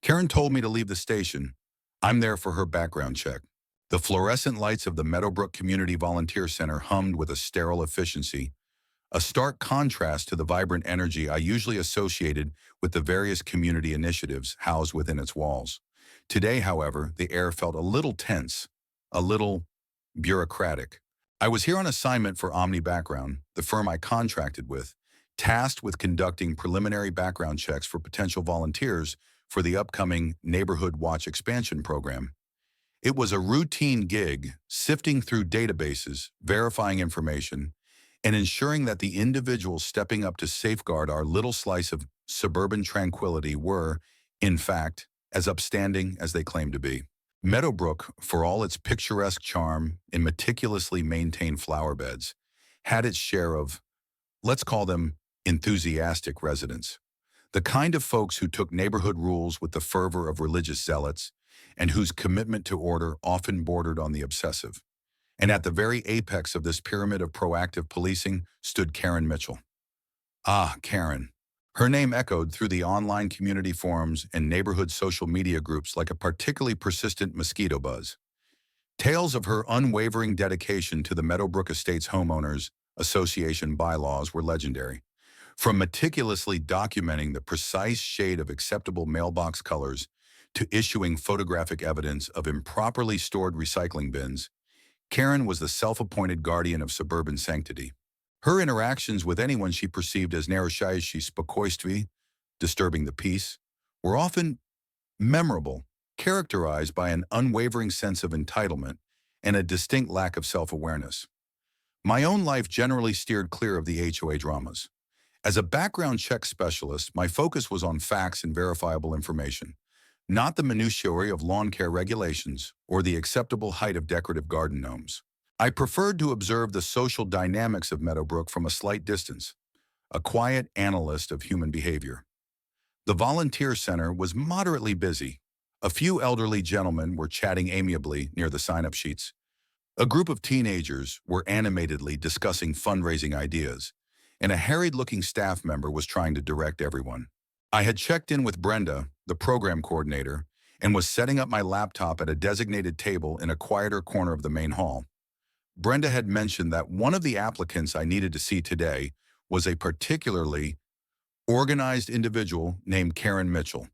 Karen told me to leave the station. I'm there for her background check. The fluorescent lights of the Meadowbrook Community Volunteer Center hummed with a sterile efficiency, a stark contrast to the vibrant energy I usually associated with the various community initiatives housed within its walls. Today, however, the air felt a little tense, a little bureaucratic. I was here on assignment for Omni Background, the firm I contracted with, tasked with conducting preliminary background checks for potential volunteers for the upcoming Neighborhood Watch expansion program. It was a routine gig, sifting through databases, verifying information, and ensuring that the individuals stepping up to safeguard our little slice of suburban tranquility were, in fact, as upstanding as they claimed to be. Meadowbrook, for all its picturesque charm and meticulously maintained flower beds, had its share of, let's call them, enthusiastic residents. The kind of folks who took neighborhood rules with the fervor of religious zealots and whose commitment to order often bordered on the obsessive. And at the very apex of this pyramid of proactive policing stood Karen Mitchell. Ah, Karen. Her name echoed through the online community forums and neighborhood social media groups like a particularly persistent mosquito buzz. Tales of her unwavering dedication to the Meadowbrook Estates Homeowners Association bylaws were legendary. From meticulously documenting the precise shade of acceptable mailbox colors to issuing photographic evidence of improperly stored recycling bins, Karen was the self-appointed guardian of suburban sanctity. Her interactions with anyone she perceived as narushayishi spokojstvi, disturbing the peace, were often memorable, characterized by an unwavering sense of entitlement and a distinct lack of self-awareness. My own life generally steered clear of the HOA dramas. As a background check specialist, my focus was on facts and verifiable information, not the minutiae of lawn care regulations or the acceptable height of decorative garden gnomes. I preferred to observe the social dynamics of Meadowbrook from a slight distance, a quiet analyst of human behavior. The volunteer center was moderately busy. A few elderly gentlemen were chatting amiably near the sign-up sheets. A group of teenagers were animatedly discussing fundraising ideas, and a harried-looking staff member was trying to direct everyone. I had checked in with Brenda, the program coordinator, and was setting up my laptop at a designated table in a quieter corner of the main hall. Brenda had mentioned that one of the applicants I needed to see today was a particularly organized individual named Karen Mitchell,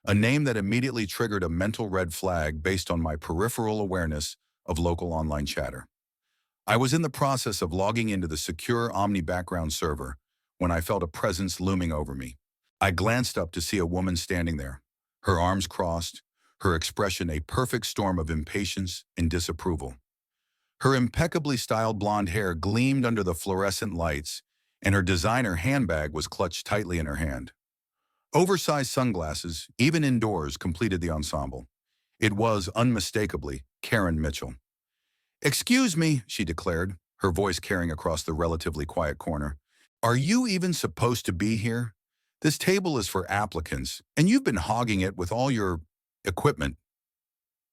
a name that immediately triggered a mental red flag based on my peripheral awareness of local online chatter. I was in the process of logging into the secure Omni background server when I felt a presence looming over me. I glanced up to see a woman standing there, her arms crossed, her expression a perfect storm of impatience and disapproval. Her impeccably styled blonde hair gleamed under the fluorescent lights, and her designer handbag was clutched tightly in her hand. Oversized sunglasses, even indoors, completed the ensemble. It was, unmistakably, Karen Mitchell. "Excuse me," she declared, her voice carrying across the relatively quiet corner. "Are you even supposed to be here? This table is for applicants, and you've been hogging it with all your equipment."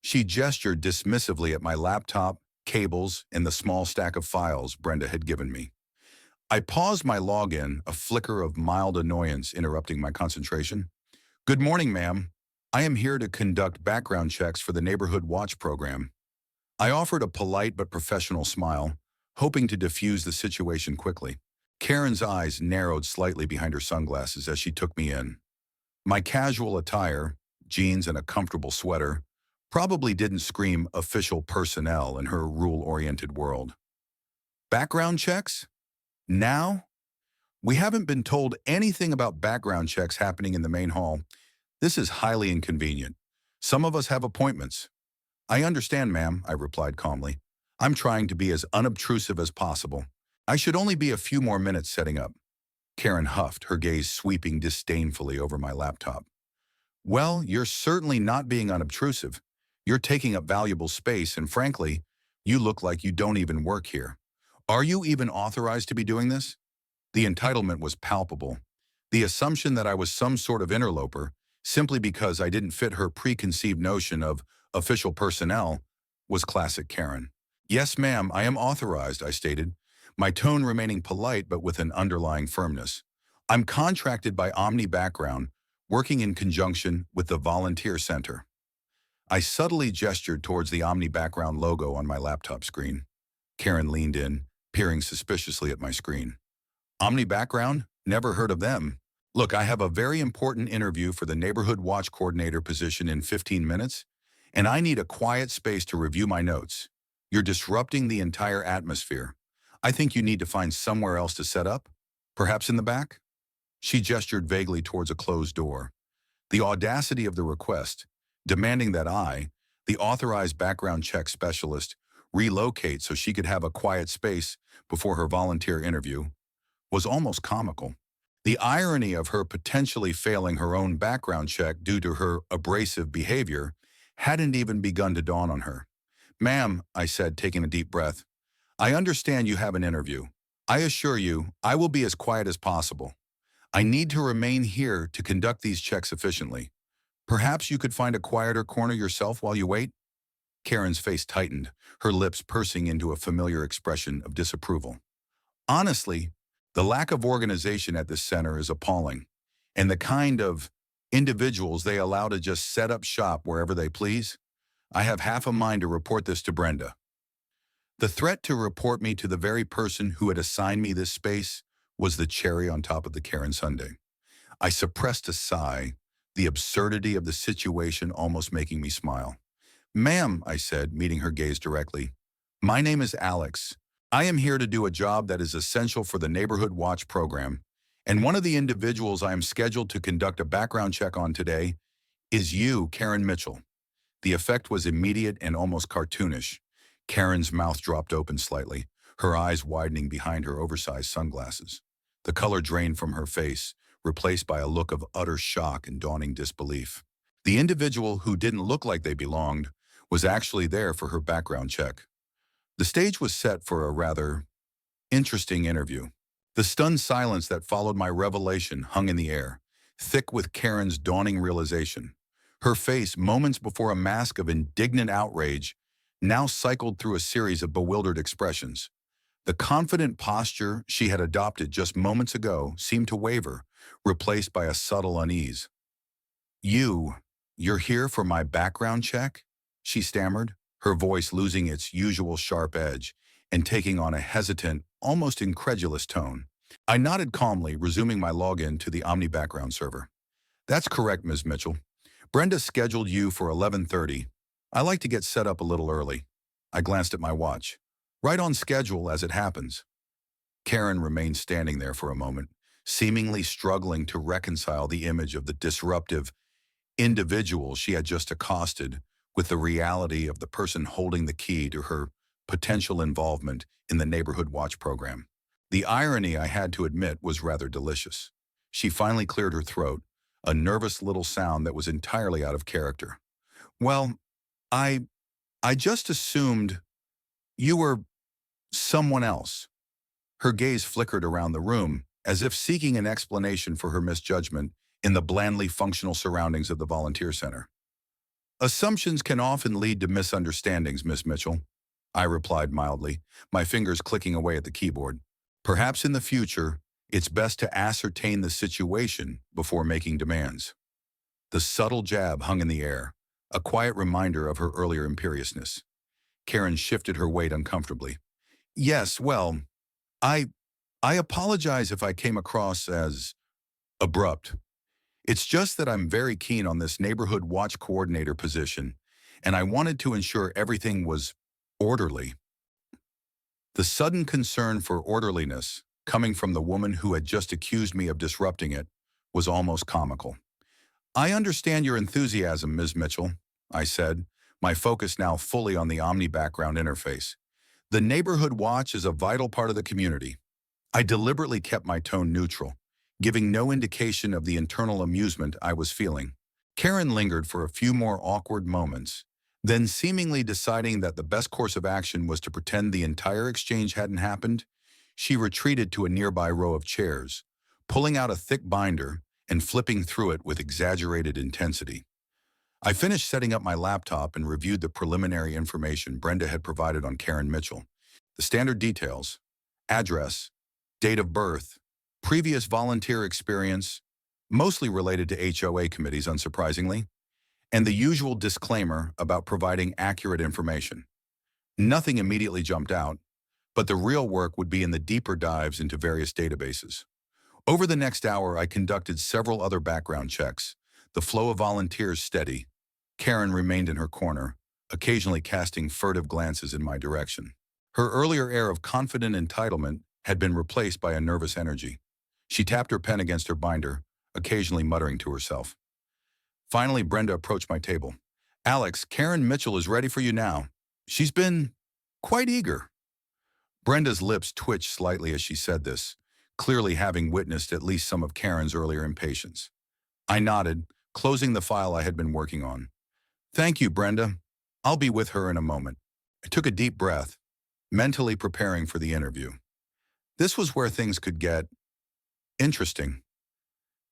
She gestured dismissively at my laptop, cables, and the small stack of files Brenda had given me. I paused my login, a flicker of mild annoyance interrupting my concentration. "Good morning, ma'am. I am here to conduct background checks for the Neighborhood Watch program." I offered a polite but professional smile, hoping to diffuse the situation quickly. Karen's eyes narrowed slightly behind her sunglasses as she took me in. My casual attire, jeans and a comfortable sweater, probably didn't scream official personnel in her rule-oriented world. "Background checks? Now? We haven't been told anything about background checks happening in the main hall. This is highly inconvenient. Some of us have appointments." "I understand, ma'am," I replied calmly. "I'm trying to be as unobtrusive as possible. I should only be a few more minutes setting up." Karen huffed, her gaze sweeping disdainfully over my laptop. "Well, you're certainly not being unobtrusive. You're taking up valuable space, and frankly, you look like you don't even work here. Are you even authorized to be doing this?" The entitlement was palpable. The assumption that I was some sort of interloper, simply because I didn't fit her preconceived notion of official personnel, was classic Karen. "Yes, ma'am, I am authorized," I stated, my tone remaining polite but with an underlying firmness. "I'm contracted by Omni Background, working in conjunction with the Volunteer Center. I subtly gestured towards the Omni background logo on my laptop screen. Karen leaned in, peering suspiciously at my screen. Omni background? Never heard of them. Look, I have a very important interview for the Neighborhood Watch Coordinator position in 15 minutes, and I need a quiet space to review my notes. You're disrupting the entire atmosphere. I think you need to find somewhere else to set up. Perhaps in the back? She gestured vaguely towards a closed door. The audacity of the request, demanding that I, the authorized background check specialist, relocate so she could have a quiet space before her volunteer interview, was almost comical. The irony of her potentially failing her own background check due to her abrasive behavior hadn't even begun to dawn on her. "Ma'am," I said, taking a deep breath, "I understand you have an interview. I assure you, I will be as quiet as possible. I need to remain here to conduct these checks efficiently. Perhaps you could find a quieter corner yourself while you wait?" Karen's face tightened, her lips pursing into a familiar expression of disapproval. Honestly, the lack of organization at this center is appalling, and the kind of individuals they allow to just set up shop wherever they please. I have half a mind to report this to Brenda. The threat to report me to the very person who had assigned me this space was the cherry on top of the Karen sundae. I suppressed a sigh, the absurdity of the situation almost making me smile. "Ma'am," I said, meeting her gaze directly, "my name is Alex. I am here to do a job that is essential for the Neighborhood Watch program, and one of the individuals I am scheduled to conduct a background check on today is you, Karen Mitchell." The effect was immediate and almost cartoonish. Karen's mouth dropped open slightly, her eyes widening behind her oversized sunglasses. The color drained from her face, replaced by a look of utter shock and dawning disbelief. The individual who didn't look like they belonged was actually there for her background check. The stage was set for a rather interesting interview. The stunned silence that followed my revelation hung in the air, thick with Karen's dawning realization. Her face, moments before a mask of indignant outrage, now cycled through a series of bewildered expressions. The confident posture she had adopted just moments ago seemed to waver, replaced by a subtle unease. You're here for my background check?" she stammered, her voice losing its usual sharp edge and taking on a hesitant, almost incredulous tone. I nodded calmly, resuming my login to the Omni background server. "That's correct, Ms. Mitchell. Brenda scheduled you for 11:30. I like to get set up a little early." I glanced at my watch. "Right on schedule as it happens." Karen remained standing there for a moment, seemingly struggling to reconcile the image of the disruptive individual she had just accosted with the reality of the person holding the key to her potential involvement in the Neighborhood Watch program. The irony, I had to admit, was rather delicious. She finally cleared her throat, a nervous little sound that was entirely out of character. "Well, I just assumed you were someone else." Her gaze flickered around the room, as if seeking an explanation for her misjudgment in the blandly functional surroundings of the volunteer center. "Assumptions can often lead to misunderstandings, Miss Mitchell," I replied mildly, my fingers clicking away at the keyboard. "Perhaps in the future, it's best to ascertain the situation before making demands." The subtle jab hung in the air, a quiet reminder of her earlier imperiousness. Karen shifted her weight uncomfortably. "Yes, well, I apologize if I came across as abrupt. It's just that I'm very keen on this Neighborhood Watch Coordinator position, and I wanted to ensure everything was orderly." The sudden concern for orderliness, coming from the woman who had just accused me of disrupting it, was almost comical. "I understand your enthusiasm, Ms. Mitchell," I said, my focus now fully on the Omni background interface. "The Neighborhood Watch is a vital part of the community." I deliberately kept my tone neutral, giving no indication of the internal amusement I was feeling. Karen lingered for a few more awkward moments, then seemingly deciding that the best course of action was to pretend the entire exchange hadn't happened, she retreated to a nearby row of chairs, pulling out a thick binder and flipping through it with exaggerated intensity. I finished setting up my laptop and reviewed the preliminary information Brenda had provided on Karen Mitchell. The standard details: address, date of birth, previous volunteer experience, mostly related to HOA committees, unsurprisingly, and the usual disclaimer about providing accurate information. Nothing immediately jumped out, but the real work would be in the deeper dives into various databases. Over the next hour, I conducted several other background checks, the flow of volunteers steady. Karen remained in her corner, occasionally casting furtive glances in my direction. Her earlier air of confident entitlement had been replaced by a nervous energy. She tapped her pen against her binder, occasionally muttering to herself. Finally, Brenda approached my table. "Alex, Karen Mitchell is ready for you now. She's been quite eager." Brenda's lips twitched slightly as she said this, clearly having witnessed at least some of Karen's earlier impatience. I nodded, closing the file I had been working on. "Thank you, Brenda. I'll be with her in a moment." I took a deep breath, mentally preparing for the interview. This was where things could get interesting.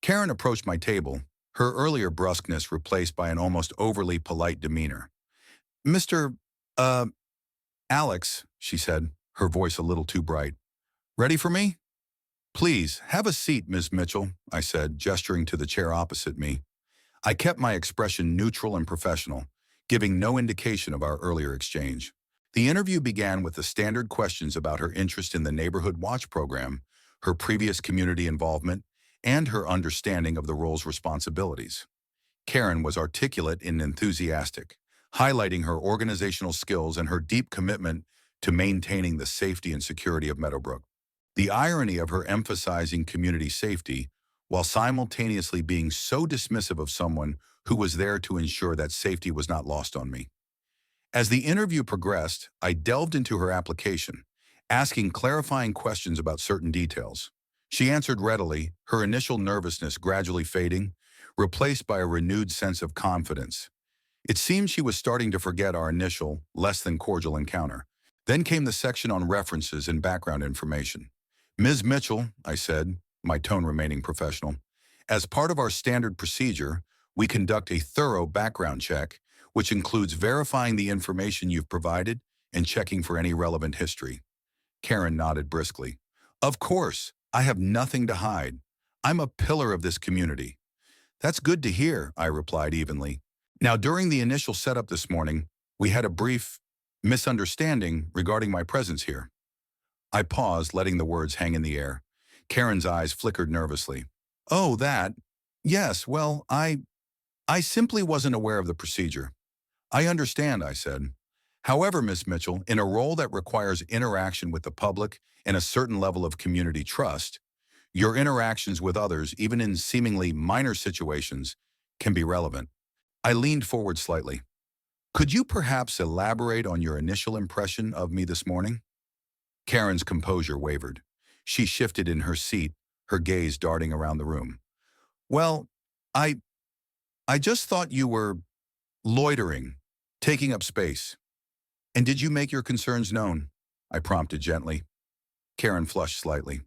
Karen approached my table, her earlier brusqueness replaced by an almost overly polite demeanor. "Mr. Alex," she said, her voice a little too bright. "Ready for me?" "Please, have a seat, Ms. Mitchell," I said, gesturing to the chair opposite me. I kept my expression neutral and professional, giving no indication of our earlier exchange. The interview began with the standard questions about her interest in the Neighborhood Watch program, her previous community involvement, and her understanding of the role's responsibilities. Karen was articulate and enthusiastic, highlighting her organizational skills and her deep commitment to maintaining the safety and security of Meadowbrook. The irony of her emphasizing community safety while simultaneously being so dismissive of someone who was there to ensure that safety was not lost on me. As the interview progressed, I delved into her application, asking clarifying questions about certain details. She answered readily, her initial nervousness gradually fading, replaced by a renewed sense of confidence. It seemed she was starting to forget our initial, less than cordial encounter. Then came the section on references and background information. "Ms. Mitchell," I said, my tone remaining professional, "as part of our standard procedure, we conduct a thorough background check, which includes verifying the information you've provided and checking for any relevant history." Karen nodded briskly. "Of course, I have nothing to hide. I'm a pillar of this community." "That's good to hear," I replied evenly. "Now, during the initial setup this morning, we had a brief misunderstanding regarding my presence here." I paused, letting the words hang in the air. Karen's eyes flickered nervously. "Oh, that? Yes, well, I simply wasn't aware of the procedure." "I understand," I said. "However, Ms. Mitchell, in a role that requires interaction with the public and a certain level of community trust, your interactions with others, even in seemingly minor situations, can be relevant." I leaned forward slightly. "Could you perhaps elaborate on your initial impression of me this morning?" Karen's composure wavered. She shifted in her seat, her gaze darting around the room. "Well, I just thought you were loitering, taking up space." "And did you make your concerns known?" I prompted gently. Karen flushed slightly.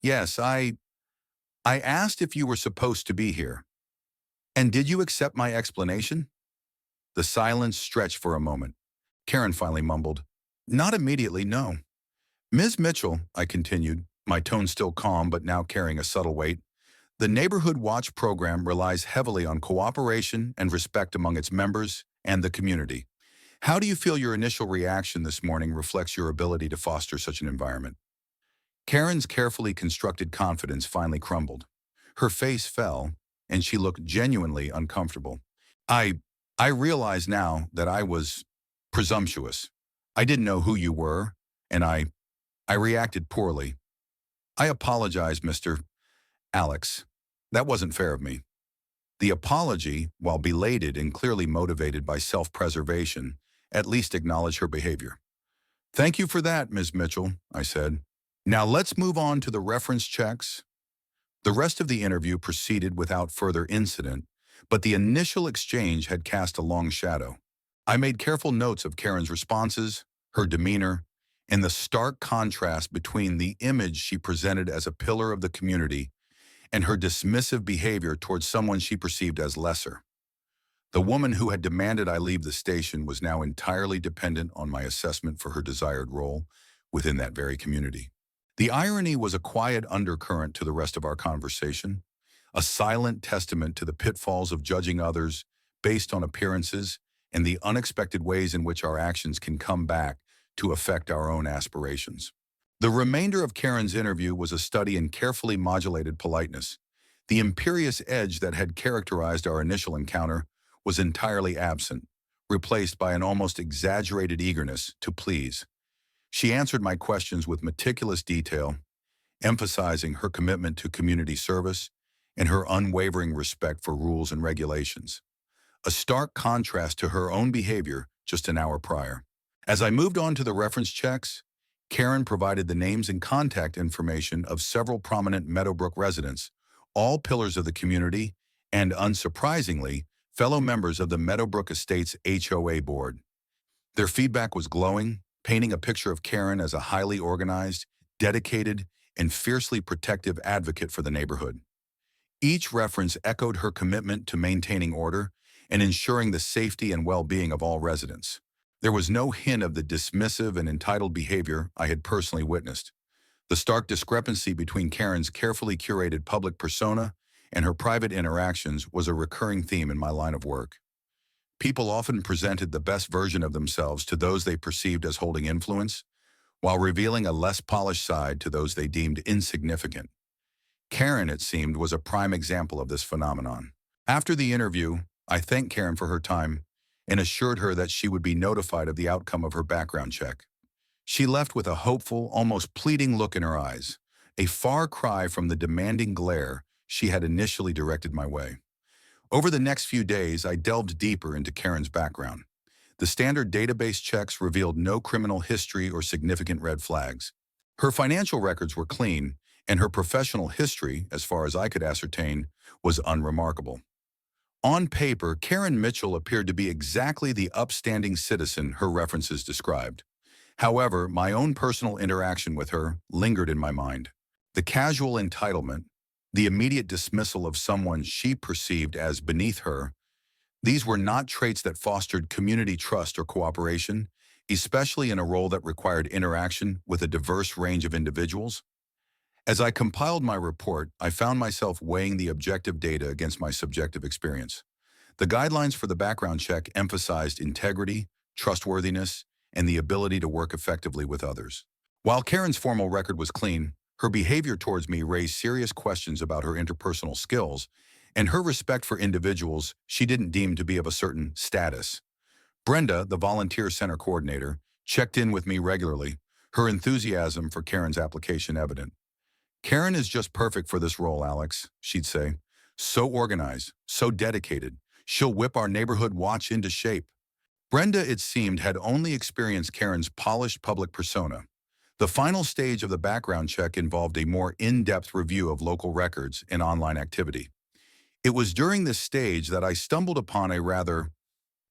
"Yes, I asked if you were supposed to be here." "And did you accept my explanation?" The silence stretched for a moment. Karen finally mumbled, "Not immediately, no." "Ms. Mitchell," I continued, my tone still calm but now carrying a subtle weight, "the Neighborhood Watch program relies heavily on cooperation and respect among its members and the community. How do you feel your initial reaction this morning reflects your ability to foster such an environment?" Karen's carefully constructed confidence finally crumbled. Her face fell, and she looked genuinely uncomfortable. I realize now that I was presumptuous. I didn't know who you were, and I reacted poorly. I apologize, Mr. Alex. That wasn't fair of me." The apology, while belated and clearly motivated by self-preservation, at least acknowledged her behavior. "Thank you for that, Ms. Mitchell," I said. "Now let's move on to the reference checks." The rest of the interview proceeded without further incident, but the initial exchange had cast a long shadow. I made careful notes of Karen's responses, her demeanor, and the stark contrast between the image she presented as a pillar of the community and her dismissive behavior towards someone she perceived as lesser. The woman who had demanded I leave the station was now entirely dependent on my assessment for her desired role within that very community. The irony was a quiet undercurrent to the rest of our conversation, a silent testament to the pitfalls of judging others based on appearances and the unexpected ways in which our actions can come back to affect our own aspirations. The remainder of Karen's interview was a study in carefully modulated politeness. The imperious edge that had characterized our initial encounter was entirely absent, replaced by an almost exaggerated eagerness to please. She answered my questions with meticulous detail, emphasizing her commitment to community service and her unwavering respect for rules and regulations, a stark contrast to her own behavior just an hour prior. As I moved on to the reference checks, Karen provided the names and contact information of several prominent Meadowbrook residents, all pillars of the community, and unsurprisingly, fellow members of the Meadowbrook Estates HOA board. Their feedback was glowing, painting a picture of Karen as a highly organized, dedicated, and fiercely protective advocate for the neighborhood. Each reference echoed her commitment to maintaining order and ensuring the safety and well-being of all residents. There was no hint of the dismissive and entitled behavior I had personally witnessed. The stark discrepancy between Karen's carefully curated public persona and her private interactions was a recurring theme in my line of work. People often presented the best version of themselves to those they perceived as holding influence, while revealing a less polished side to those they deemed insignificant. Karen, it seemed, was a prime example of this phenomenon. After the interview, I thanked Karen for her time and assured her that she would be notified of the outcome of her background check. She left with a hopeful, almost pleading look in her eyes, a far cry from the demanding glare she had initially directed my way. Over the next few days, I delved deeper into Karen's background. The standard database checks revealed no criminal history or significant red flags. Her financial records were clean, and her professional history, as far as I could ascertain, was unremarkable. On paper, Karen Mitchell appeared to be exactly the upstanding citizen her references described. However, my own personal interaction with her lingered in my mind. The casual entitlement, the immediate dismissal of someone she perceived as beneath her, these were not traits that fostered community trust or cooperation, especially in a role that required interaction with a diverse range of individuals. As I compiled my report, I found myself weighing the objective data against my subjective experience. The guidelines for the background check emphasized integrity, trustworthiness, and the ability to work effectively with others. While Karen's formal record was clean, her behavior towards me raised serious questions about her interpersonal skills and her respect for individuals she didn't deem to be of a certain status. Brenda, the volunteer center coordinator, checked in with me regularly, her enthusiasm for Karen's application evident. "Karen is just perfect for this role, Alex," she'd say. "So organized, so dedicated. She'll whip our neighborhood watch into shape." Brenda, it seemed, had only experienced Karen's polished public persona. The final stage of the background check involved a more in-depth review of local records and online activity. It was during this stage that I stumbled upon a rather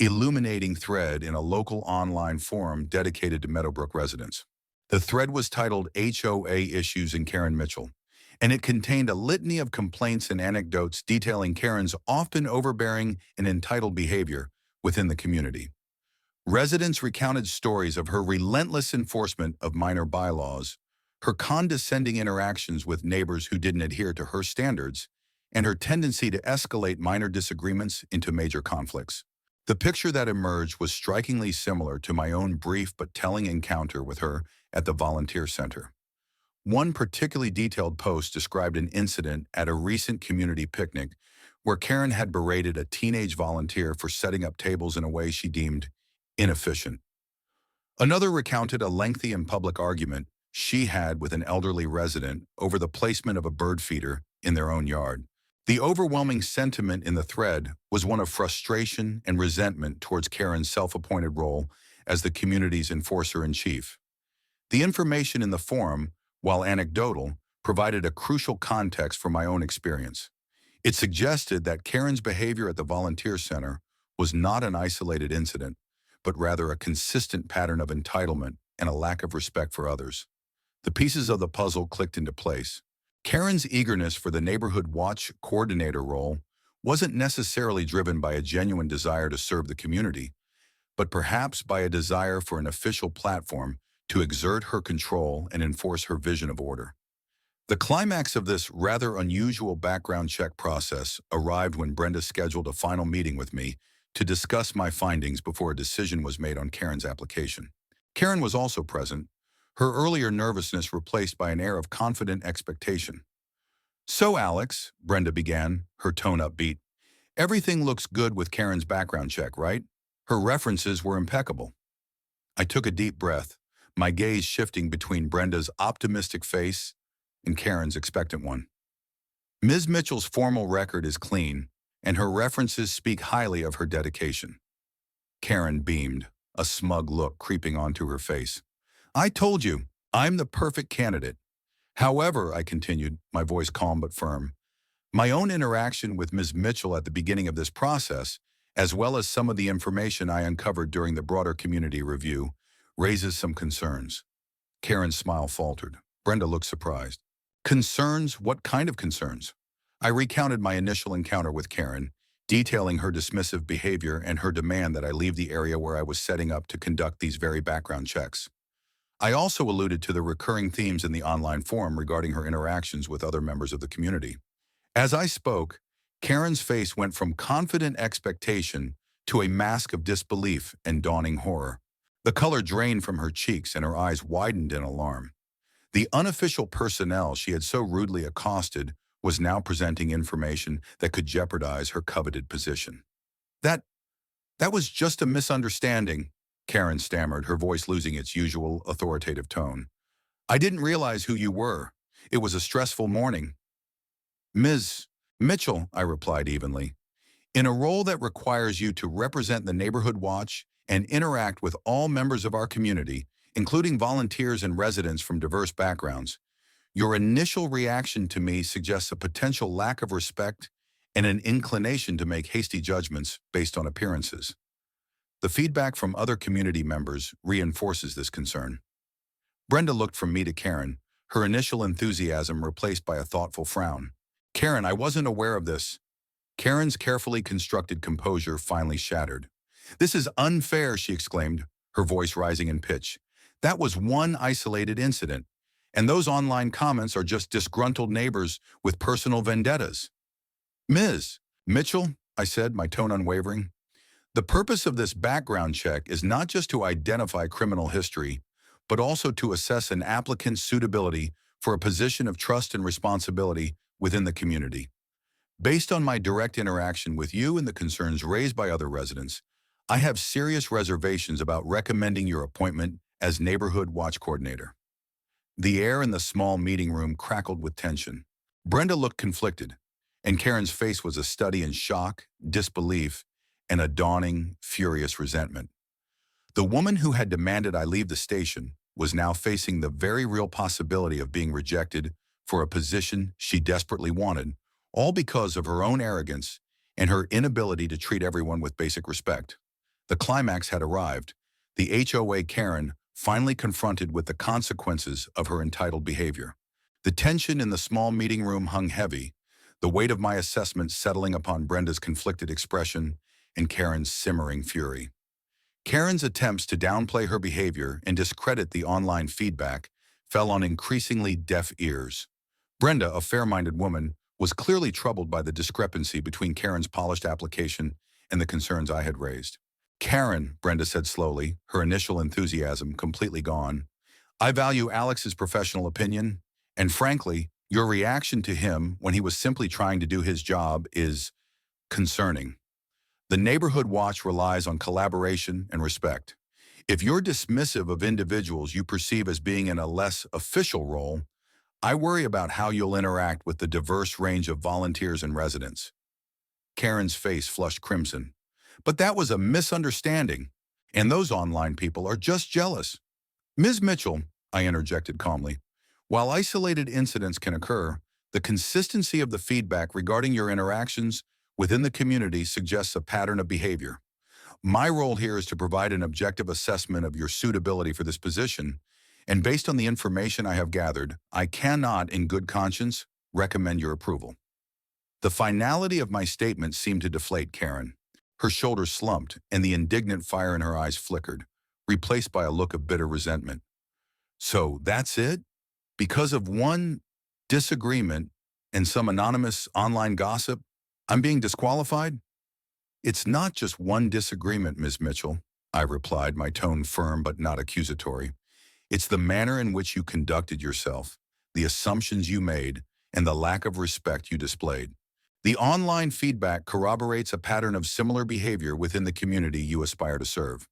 illuminating thread in a local online forum dedicated to Meadowbrook residents. The thread was titled HOA Issues in Karen Mitchell, and it contained a litany of complaints and anecdotes detailing Karen's often overbearing and entitled behavior within the community. Residents recounted stories of her relentless enforcement of minor bylaws, her condescending interactions with neighbors who didn't adhere to her standards, and her tendency to escalate minor disagreements into major conflicts. The picture that emerged was strikingly similar to my own brief but telling encounter with her at the volunteer center. One particularly detailed post described an incident at a recent community picnic where Karen had berated a teenage volunteer for setting up tables in a way she deemed inefficient. Another recounted a lengthy and public argument she had with an elderly resident over the placement of a bird feeder in their own yard. The overwhelming sentiment in the thread was one of frustration and resentment towards Karen's self-appointed role as the community's enforcer-in-chief. The information in the forum, while anecdotal, provided a crucial context for my own experience. It suggested that Karen's behavior at the volunteer center was not an isolated incident, but rather a consistent pattern of entitlement and a lack of respect for others. The pieces of the puzzle clicked into place. Karen's eagerness for the neighborhood watch coordinator role wasn't necessarily driven by a genuine desire to serve the community, but perhaps by a desire for an official platform to exert her control and enforce her vision of order. The climax of this rather unusual background check process arrived when Brenda scheduled a final meeting with me to discuss my findings before a decision was made on Karen's application. Karen was also present, her earlier nervousness replaced by an air of confident expectation. "So, Alex," Brenda began, her tone upbeat, "everything looks good with Karen's background check, right? Her references were impeccable." I took a deep breath, my gaze shifting between Brenda's optimistic face and Karen's expectant one. "Ms. Mitchell's formal record is clean, and her references speak highly of her dedication." Karen beamed, a smug look creeping onto her face. "I told you, I'm the perfect candidate. However," I continued, my voice calm but firm, "my own interaction with Ms. Mitchell at the beginning of this process, as well as some of the information I uncovered during the broader community review, raises some concerns." Karen's smile faltered. Brenda looked surprised. "Concerns? What kind of concerns?" I recounted my initial encounter with Karen, detailing her dismissive behavior and her demand that I leave the area where I was setting up to conduct these very background checks. I also alluded to the recurring themes in the online forum regarding her interactions with other members of the community. As I spoke, Karen's face went from confident expectation to a mask of disbelief and dawning horror. The color drained from her cheeks and her eyes widened in alarm. The unofficial personnel she had so rudely accosted was now presenting information that could jeopardize her coveted position. That, that was just a misunderstanding," Karen stammered, her voice losing its usual authoritative tone. "I didn't realize who you were. It was a stressful morning." "Ms. Mitchell," I replied evenly, "in a role that requires you to represent the neighborhood watch and interact with all members of our community, including volunteers and residents from diverse backgrounds, your initial reaction to me suggests a potential lack of respect and an inclination to make hasty judgments based on appearances. The feedback from other community members reinforces this concern." Brenda looked from me to Karen, her initial enthusiasm replaced by a thoughtful frown. "Karen, I wasn't aware of this." Karen's carefully constructed composure finally shattered. "This is unfair," she exclaimed, her voice rising in pitch. "That was one isolated incident, and those online comments are just disgruntled neighbors with personal vendettas." "Ms. Mitchell," I said, my tone unwavering, "the purpose of this background check is not just to identify criminal history, but also to assess an applicant's suitability for a position of trust and responsibility within the community. Based on my direct interaction with you and the concerns raised by other residents, I have serious reservations about recommending your appointment as Neighborhood Watch Coordinator." The air in the small meeting room crackled with tension. Brenda looked conflicted, and Karen's face was a study in shock, disbelief, and a dawning, furious resentment. The woman who had demanded I leave the station was now facing the very real possibility of being rejected for a position she desperately wanted, all because of her own arrogance and her inability to treat everyone with basic respect. The climax had arrived, the HOA Karen finally confronted with the consequences of her entitled behavior. The tension in the small meeting room hung heavy, the weight of my assessment settling upon Brenda's conflicted expression and Karen's simmering fury. Karen's attempts to downplay her behavior and discredit the online feedback fell on increasingly deaf ears. Brenda, a fair-minded woman, was clearly troubled by the discrepancy between Karen's polished application and the concerns I had raised. "Karen," Brenda said slowly, her initial enthusiasm completely gone, "I value Alex's professional opinion, and frankly, your reaction to him when he was simply trying to do his job is concerning. The Neighborhood Watch relies on collaboration and respect. If you're dismissive of individuals you perceive as being in a less official role, I worry about how you'll interact with the diverse range of volunteers and residents." Karen's face flushed crimson. "But that was a misunderstanding, and those online people are just jealous." "Ms. Mitchell," I interjected calmly, "while isolated incidents can occur, the consistency of the feedback regarding your interactions within the community suggests a pattern of behavior. My role here is to provide an objective assessment of your suitability for this position, and based on the information I have gathered, I cannot, in good conscience, recommend your approval." The finality of my statement seemed to deflate Karen. Her shoulders slumped, and the indignant fire in her eyes flickered, replaced by a look of bitter resentment. "So that's it? Because of one disagreement, and some anonymous online gossip, I'm being disqualified? It's not just one disagreement, Ms. Mitchell, I replied, my tone firm but not accusatory. It's the manner in which you conducted yourself, the assumptions you made, and the lack of respect you displayed. The online feedback corroborates a pattern of similar behavior within the community you aspire to serve.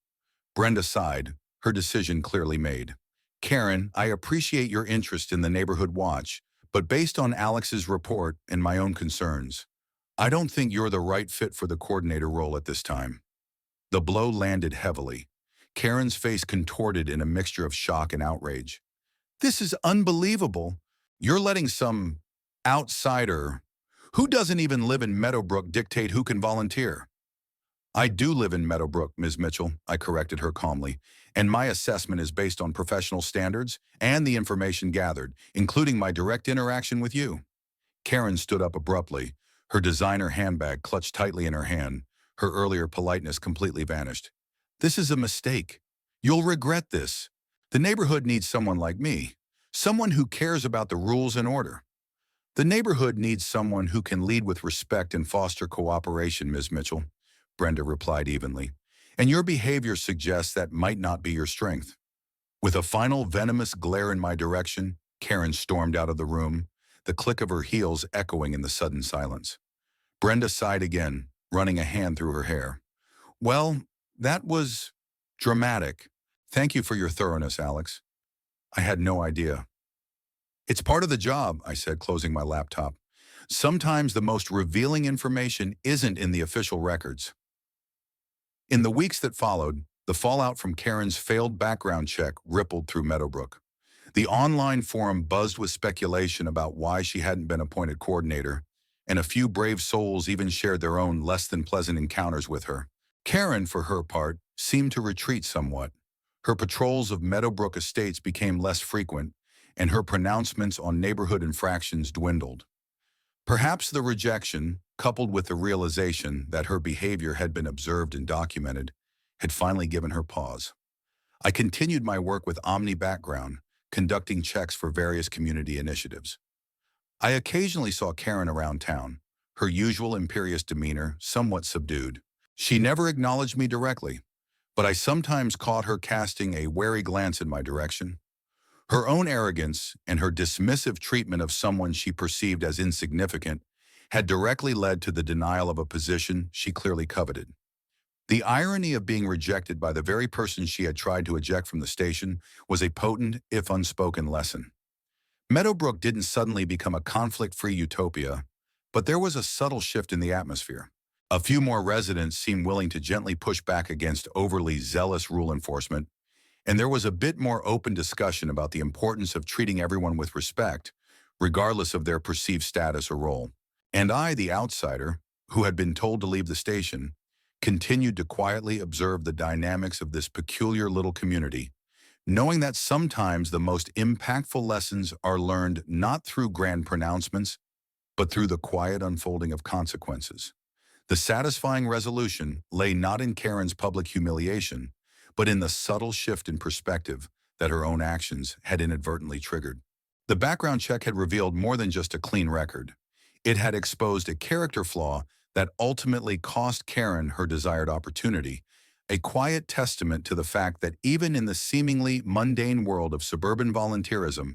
Brenda sighed, her decision clearly made. Karen, I appreciate your interest in the Neighborhood Watch, but based on Alex's report and my own concerns, I don't think you're the right fit for the coordinator role at this time. The blow landed heavily. Karen's face contorted in a mixture of shock and outrage. This is unbelievable. You're letting some outsider who doesn't even live in Meadowbrook dictate who can volunteer. I do live in Meadowbrook, Ms. Mitchell, I corrected her calmly, and my assessment is based on professional standards and the information gathered, including my direct interaction with you. Karen stood up abruptly, her designer handbag clutched tightly in her hand. Her earlier politeness completely vanished. This is a mistake. You'll regret this. The neighborhood needs someone like me, someone who cares about the rules and order. The neighborhood needs someone who can lead with respect and foster cooperation, Ms. Mitchell, Brenda replied evenly. And your behavior suggests that might not be your strength. With a final venomous glare in my direction, Karen stormed out of the room, the click of her heels echoing in the sudden silence. Brenda sighed again, running a hand through her hair. Well, that was dramatic. Thank you for your thoroughness, Alex. I had no idea. It's part of the job, I said, closing my laptop. Sometimes the most revealing information isn't in the official records. In the weeks that followed, the fallout from Karen's failed background check rippled through Meadowbrook. The online forum buzzed with speculation about why she hadn't been appointed coordinator, and a few brave souls even shared their own less-than-pleasant encounters with her. Karen, for her part, seemed to retreat somewhat. Her patrols of Meadowbrook estates became less frequent, and her pronouncements on neighborhood infractions dwindled. Perhaps the rejection, coupled with the realization that her behavior had been observed and documented, had finally given her pause. I continued my work with Omni Background, conducting checks for various community initiatives. I occasionally saw Karen around town, her usual imperious demeanor somewhat subdued. She never acknowledged me directly, but I sometimes caught her casting a wary glance in my direction. Her own arrogance and her dismissive treatment of someone she perceived as insignificant had directly led to the denial of a position she clearly coveted. The irony of being rejected by the very person she had tried to eject from the station was a potent, if unspoken, lesson. Meadowbrook didn't suddenly become a conflict-free utopia, but there was a subtle shift in the atmosphere. A few more residents seemed willing to gently push back against overly zealous rule enforcement, and there was a bit more open discussion about the importance of treating everyone with respect, regardless of their perceived status or role. And I, the outsider, who had been told to leave the station, continued to quietly observe the dynamics of this peculiar little community, knowing that sometimes the most impactful lessons are learned not through grand pronouncements, but through the quiet unfolding of consequences. The satisfying resolution lay not in Karen's public humiliation, but in the subtle shift in perspective that her own actions had inadvertently triggered. The background check had revealed more than just a clean record. It had exposed a character flaw that ultimately cost Karen her desired opportunity, a quiet testament to the fact that even in the seemingly mundane world of suburban volunteerism,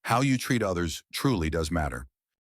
how you treat others truly does matter.